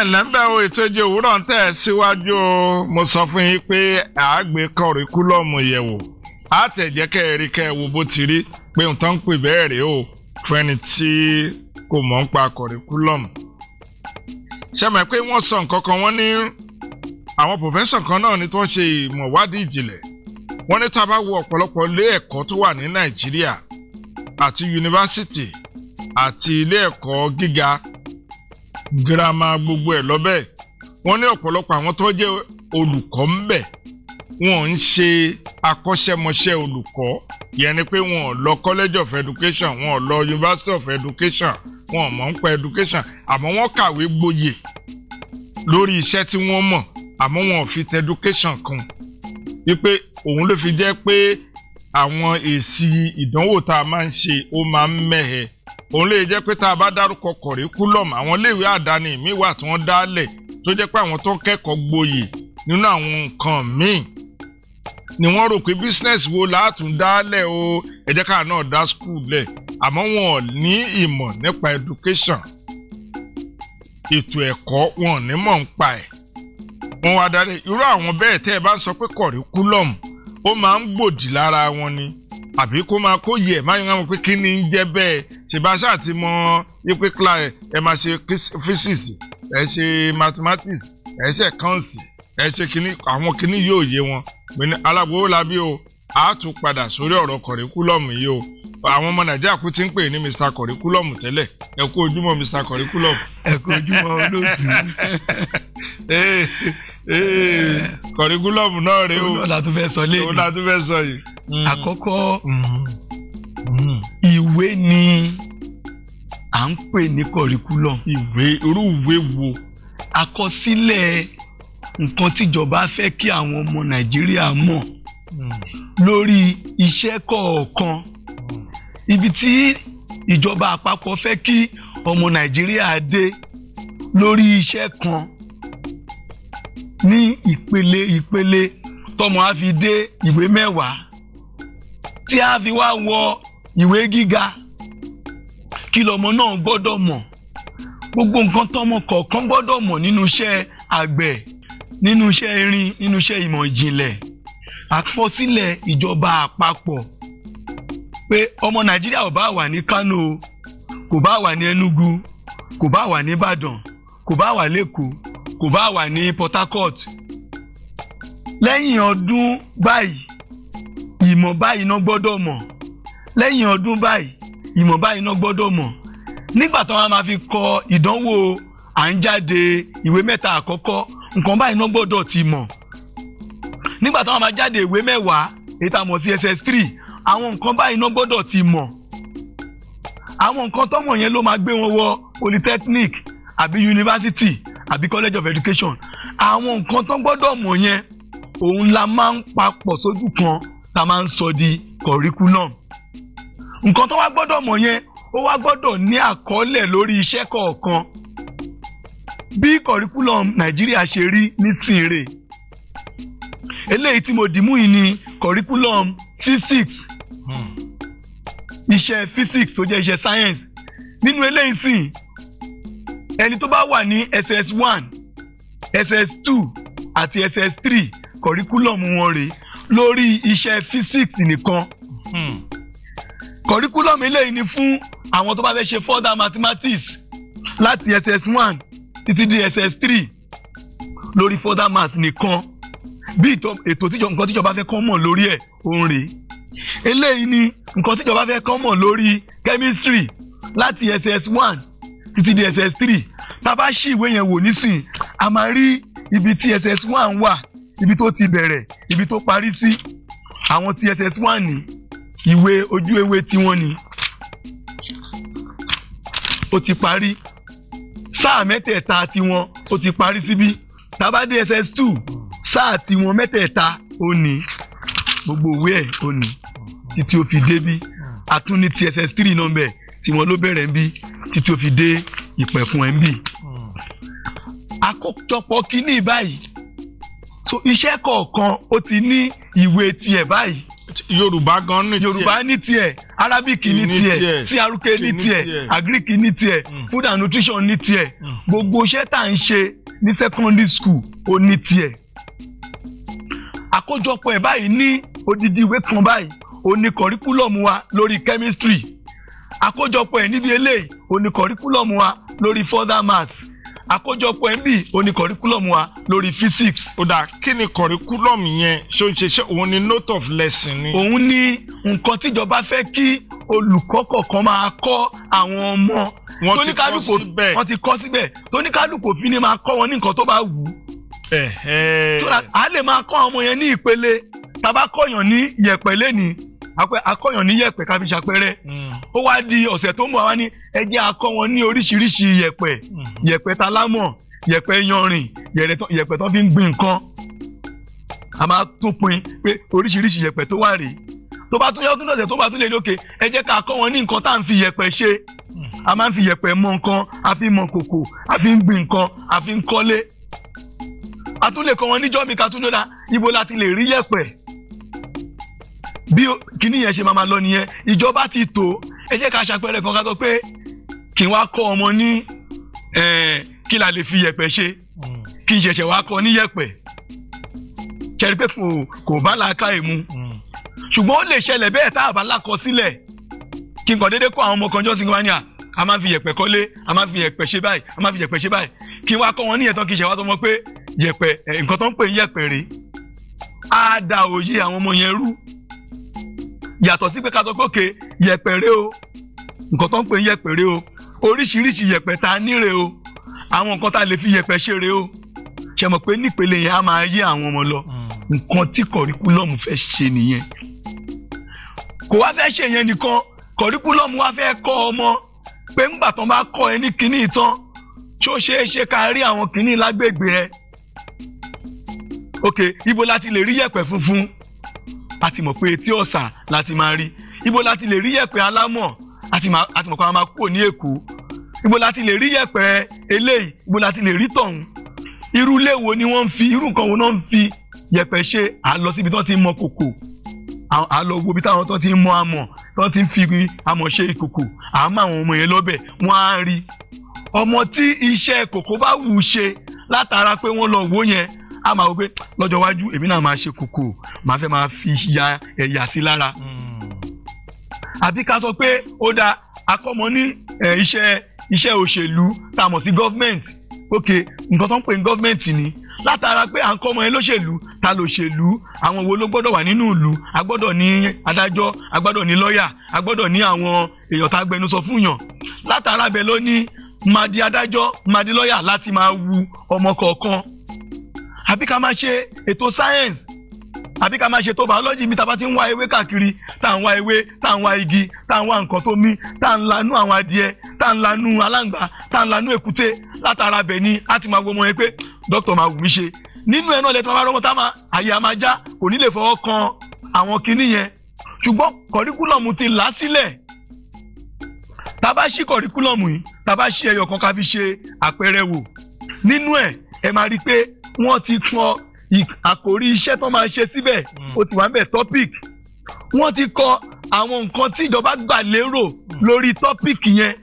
lẹ́ńbẹ̀ o ètò ìjẹ́ òwúrọ̀ ń tẹ̀ síwájú o mo sọ fún yín pé àgbẹ̀ kọ̀ríkúlọ̀mù yẹ̀wò àtẹ̀jẹ́kẹ́ ẹ̀rí kẹ́ wo bó ti rí pé nǹkan ń pè bẹ́ẹ̀ rèé o fún ẹni tí kò mọ̀ ń pa kọ̀ríkúlọ̀mù. ṣẹ́mẹ̀ pé wọ́n sọ nǹkan kan wọ́n ní àwọn pòfẹ́sọ̀ kan náà ní tó ń ṣe ìmọ̀wádìí ìjìnlẹ̀ wọ́n ní tá a bá wo ọ̀pọ̀lọpọ̀ ilé ẹ̀kọ́ tó wà ní Nàìjíríà àti yunifásitì àti ilé ẹ̀kọ́ gíga girama gbogbo ẹ̀ lọ́bẹ̀ wọ́n ní ọ̀pọ̀lọpọ̀ àwọn tó jẹ́ olùkọ́ ń bẹ̀ wọ́n ń ṣe akọ́ṣẹ́mọṣẹ́ olùkọ́ yẹn ni pé wọ́n ò lọ college of education wọ́n ò lọ university of education wọ́n ò mọ̀ ń pa education àmọ́ wọ́n kàwé gboyè lórí iṣẹ́ tí wọ́n mọ̀ àmọ́ wọn ò fi education kún wípé òun ló fi jẹ́ pé àwọn èsì ìdánwò tá a máa ń ṣe ó máa ń mẹ́hẹ òun lè jẹ́ pé tá a bá dárúkọ kọ̀ríkúlọ̀mù àwọn iléèwé àdáni míì wà tí wọ́n dálẹ̀ tó jẹ́ pé àwọn tó ń kẹ́kọ̀ọ́ gboyè nínú àwọn nǹkan míì ni wọ́n rò pé business wo láàtún dálẹ̀ o ẹ jẹ́ ká náà dá school lẹ̀ àmọ́ wọn ò ní ìmọ̀ nípa education ètò ẹ̀kọ́ wọn ò ní mọ̀ ń pa ẹ̀ wọ́n wá dálẹ̀ irú àwọn bẹ́ẹ̀ tẹ́ ẹ bá ń sọ pé kọ̀ríkúlọ̀mù ó máa ń gbòdì lára wọn ni àbí kó máa kó yẹ máa ń ráwọn pé kí ni ń jẹ́ bẹ́ẹ̀ ṣèbáṣà àti mọ ipe class ẹ máa ṣe physics ẹ ṣe mathematics ẹ ṣe accounts ẹ ṣe kíní àwọn kíní yóò yé wọn pé ní alágbówó labí o a tún padà sórí ọ̀rọ̀ kọ̀ríkúlọ̀mù yìí o àwọn ọmọ Nàìjíríà kú ti ń pè ní Mr. Kọ̀ríkúlọ̀mù tẹ́lẹ̀ ẹ kú ojúmọ́ Mr. Kọ̀ríkúlọ̀mù. ẹ kú ojúmọ́ olóòtú. Kọ̀ríkúlọ̀mù náà rèé o òun náà la tún fẹ́ sọ lẹ́yìn. òun la tún fẹ́ sọ yìí. àkọ́kọ́ ìwé ni à ń pè ní kọ̀ríkúlọ̀mù. ìwé irú ìwé wo. àkọsílẹ̀ nǹkan tíjọba fẹ́ kí àwọn ọmọ Nàìjíríà mọ̀ lórí iṣẹ́ kọ̀ọ̀kan ibi tí ìjọba àpapọ̀ fẹ́ kí ọmọ Nàìjíríà dé lórí iṣẹ́ kan ní ìpele tọmọ á fi dé ìwé mẹ́wàá tí a fi wá wọ ìwé gíga kí lọmọ náà gbọ́dọ̀ mọ̀ gbogbo nǹkan tọmọ kọ̀ọ̀kan gbọ́dọ̀ mọ̀ nínú iṣẹ́ àgbẹ̀ nínú iṣẹ́ irin nínú iṣẹ́ ìmọ̀ ìjìnlẹ̀ àkọsílẹ̀ ìjọba àpapọ̀ pé ọmọ Nàìjíríà ò bá wà ní Kano kò bá wà ní Enugu kò bá wà ní Ìbàdàn kò bá wà lẹ́kọ̀ọ́ kò bá wà ní Port Harcourt lẹ́yìn ọdún báyìí ìmọ̀ báyìí náà gbọ́dọ̀ mọ̀ lẹ́yìn ọdún báyìí ìmọ̀ báyìí náà gbọ́dọ̀ mọ̀ nígbà tí wọ́n máa fi kọ ìdánwò à ń jáde ìwé mẹ́ta àkọ́kọ́ nǹkan báyìí náà gbọ́dọ̀ ti mọ̀ nígbà tí wọ́n máa jáde ìwé mẹ́wàá èyí tá a mọ̀ sí SS3 àwọn nǹkan báyìí náà gbọ́dọ̀ ti mọ̀ àwọn nǹkan tọ́mọ̀ yẹn ló máa gbé wọn wọ polytechnic àbí university àbí college of education àwọn nǹkan tó gbọ́dọ̀ mọ̀ yẹn òun la máa ń papọ̀ sójú kan tá máa ń sọ di curriculum nǹkan tó wá gbọ́dọ̀ mọ̀ yẹn ó wá gbọ́dọ̀ ní àkọọ́lẹ̀ lórí iṣẹ́ kọ̀ọ̀kan bí curriculum Nàìjíríà ṣe rí nísìnyí eléyìí tí mo dìmú yìí ni curriculum physics iṣẹ́ physics tó jẹ́ iṣẹ́ science nínú eléyìí sìn ẹni tó bá wà ní SS1 SS2 àti SS3 curriculum wọn rèé lórí iṣẹ́ physics nìkan curriculum eléyìí ni fún àwọn tó bá fẹ́ ṣe further mathematics láti SS1 títí di SS3 lórí further maths nìkan bí ètò nǹkan tíjọba fẹ́ kọ́ mọ̀ lórí ẹ̀ òun rèé eléyìí ni nǹkan tíjọba fẹ́ kọ́ mọ̀ lórí chemistry láti SS1 títí di SS3 tá a bá ṣí ìwé yẹn wò nísìn a máa rí ibi tí SS1 wà ibi tó ti bẹ̀rẹ̀ ibi tó parí sí àwọn tí SS1 ní ìwé ojú ewé tiwọn ni ó ti parí sáà mẹ́tẹ̀ẹ̀ta tiwọn ó ti parí síbí tá a bá dé SS2 sáà tiwọn mẹ́tẹ̀ẹ̀ta ó ní gbogbo òwe ẹ̀ ó ní títí ó fi débí àtún ní ti SS3 nọ́mbẹ̀ tí wọ́n ló bẹ̀rẹ̀ ń bí títí ó fi dé ìpẹ̀kun ẹ̀ ń bì. àkójọpọ̀ kínní báyìí so iṣẹ́ kọ̀ọ̀kan ó ti ní ìwé tiẹ̀ báyìí Yorùbá gan ní tiẹ̀. Yorùbá ní tiẹ̀, Arabic ní tiẹ̀, CRK ní tiẹ̀, Agric ní tiẹ̀, Food and Nutrition ní tiẹ̀. Gbogbo iṣẹ́ tá à ń ṣe ní secondary school ó ní tiẹ̀. Àkójọpọ̀ ẹ̀ báyìí ní odidi ìwé kan báyìí ó ní curriculum wa lórí chemistry. Àkójọpọ̀ ẹ̀ níbi eléyìí ó ní curriculum wa lórí further maths. Àkójọpọ̀ ẹ̀ ń bì ó ní curriculum wa lórí physics. Ó dà kí ni curriculum yẹn ṣe òun ni note of lesson ni. Òun ni nǹkan tíjọba fẹ́ kí olùkọ́ kọ̀ọ̀kan máa kọ́ àwọn ọmọ. Wọ́n ti kọ́ síbẹ̀. Tóníkálùkù òfin ni máa kọ́ wọn ní nǹkan tó bá wù ú. So that a lè máa kọ́ ọmọ yẹn ní ìpele. Tá bá kọ́yàn ní yẹ̀pẹ̀ lénìí, akọ́yàn ní yẹ̀pẹ̀ ká fi ṣàpẹẹrẹ. Ó wá di ọ̀sẹ̀ tó ń bọ̀ wá ní ẹ jẹ́ a kọ́ wọn ní oríṣiríṣi yẹ̀pẹ̀. Yẹ̀pẹ̀ talámọ̀, yẹ̀pẹ̀ yanrìn, yẹ̀pẹ̀ tó fi ń gbin nǹkan. A máa tún pín pé oríṣiríṣi yẹ̀pẹ̀ tó wà rèé. Tó bá tún yọ ọdún lọ́sẹ̀ tó bá tún lè lókè, ẹ jẹ́ ká kọ́ wọn ní nǹkan tá à ń fi yẹ̀pẹ̀ ṣe. A máa ń fi yẹ̀pẹ̀ mọ nǹkan, a fi mọ kòkò, a fi ń gbin nǹkan, a fi ń kọ́lé. A tún lè kọ́ wọn níjọ́ mi ká tún lọ́la ibo láti lè rí yẹ̀pẹ̀. Bí kíní yẹn ṣe máa lọ nìyẹn, ìjọba ti tó, ẹ jẹ́ ká ṣàpẹẹrẹ kan ká sọ pé kí n wá kọ́ ọmọ ní kí la lè fi yẹ̀pẹ̀ ṣe, kí n ṣẹ̀ṣẹ̀ wá kọ́ ní yẹ̀pẹ̀. Ṣẹ̀rí pé kò bá làákàyè mu. Ṣùgbọ́n ó lè ṣẹlẹ̀ bẹ́ẹ̀ tá a bá lákọ sílẹ̀. Kí n kàn déédéé kọ́ àwọn ọmọ kan jọ́ sí wá ní a máa fi yẹ̀pẹ̀ kọ́lé, a máa fi yẹ̀pẹ̀ ṣe báyìí, a máa fi yẹ̀pẹ̀ ṣe báyìí. Kí n wá kọ́ wọn ní ẹ̀tọ́ kí n ṣe wá sọ mọ́ pé yẹ̀pẹ̀ nǹkan tó ń pè ní yẹ̀pẹ̀ rèé. Á da òye àwọn ọmọ yẹn rú. Yàtọ̀ sí pé ká sọ pé òkè yẹ̀pẹ̀ rèé o, nǹkan tó ń pè ní yẹ̀pẹ̀ rèé o, oríṣiríṣi yẹ̀pẹ̀ tá a ní rèé o, àwọn nǹkan tá a lè fi yẹ̀pẹ̀ ṣe rèé o. Ṣé mọ̀ pé nípele yẹn á máa yé àwọn ọmọ lọ. Nǹkan tí curriculum fẹ́ ṣe nìyẹn. Kò wá fẹ́ ṣe yẹn nìkan, curriculum wá fẹ́ kọ́ ọmọ pé ńgbà tán bá kọ́ ẹ ní kinní tán ṣó ṣeé ṣe ká rí àwọn kinní lágbègbè ẹ. Ok, ibo láti lè rí yẹ̀pẹ̀ funfun? A ti mọ̀ pé etí ọ̀sà láti máa rí. Ibo láti lè rí yẹ̀pẹ̀ alámọ̀? A ti mọ̀ pé a máa kúrò ní Èkó. Ibo láti lè rí yẹ̀pẹ̀ eléyìí? Ibo láti lè rí tọ̀hún? Irú ilé wo ni wọ́n ń fi, irú nǹkan wo náà ń fi yẹ̀pẹ̀ ṣe? À lọ síbi tó ti ń mọ kòkò. À lọ wo ibi táwọn tó ti ń mọ amọ̀, tó ti ń fi amọ̀ ṣe ìkòkò. À ń mọ àwọn ọmọ yẹn lọ́bẹ̀, wọ́n á rí. Ọmọ tí iṣẹ́ kòkó bá wù ú ṣe látara pé wọ́n lọ wò yẹn, a máa wò pé lọ́jọ́ iwájú èmi náà máa ṣe kòkò, máa fẹ́ máa fi ya ẹ̀yà sí lára. Àbí ká sọ pé ó da akọ́mọ ní iṣẹ́ òṣèlú tá a mọ̀ sí government. Ok, nǹkan tó ń pè ní government ni látara pé à ń kọ́ ọmọ yẹn lóṣèlú, ta lòṣèlú, àwọn wo ló gbọ́dọ̀ wà nínú ìlú, a gbọ́dọ̀ ní adájọ́, a gbọ́dọ̀ ní lọ́ọ̀yà, a gbọ́dọ̀ ní àwọn èèyàn tá a gbẹnusọ fún yàn. Látara bẹ́ẹ̀ ló ní máa di adájọ́, máa di lọ́ọ̀yà láti máa wu ọmọ kọ̀ọ̀kan. Àbí ká máa ṣe ètò science, àbí ká máa ṣe ètò biology mi tá a bá ti ń wá ewé káàkiri, tá à ń wá ewé, tá à ń wá igi, tá à ń wá nǹkan tó mí, tá à ń lanú àwọn adìẹ, tá à ń lanú aláǹgbá, tá à ń lanú èkúté. Látara bẹ̀ ni a ti máa gbọ́ ọmọ yẹn pé dókítà máa wù mí ṣe. Nínú ẹ̀ náà lẹ́tọ́ máa rọ́mọ tá àyè a máa já, kò ní lè fọwọ́ kan àwọn kinní yẹn. Ṣùgbọ́n curriculum ti là sílẹ̀. Tá a bá ṣí curriculum yìí, tá a bá ṣí ẹyọ kan ká fi ṣe àpẹẹrẹ wò. Nínú ẹ̀ ẹ máa rí i pé wọ́n ti kọ àkòrí iṣẹ́ tó máa ṣe síbẹ̀, ó ti wà ń bẹ̀ topic. Wọ́n ti kọ àwọn nǹkan tí ìjọba gbà lérò lórí topic yẹn.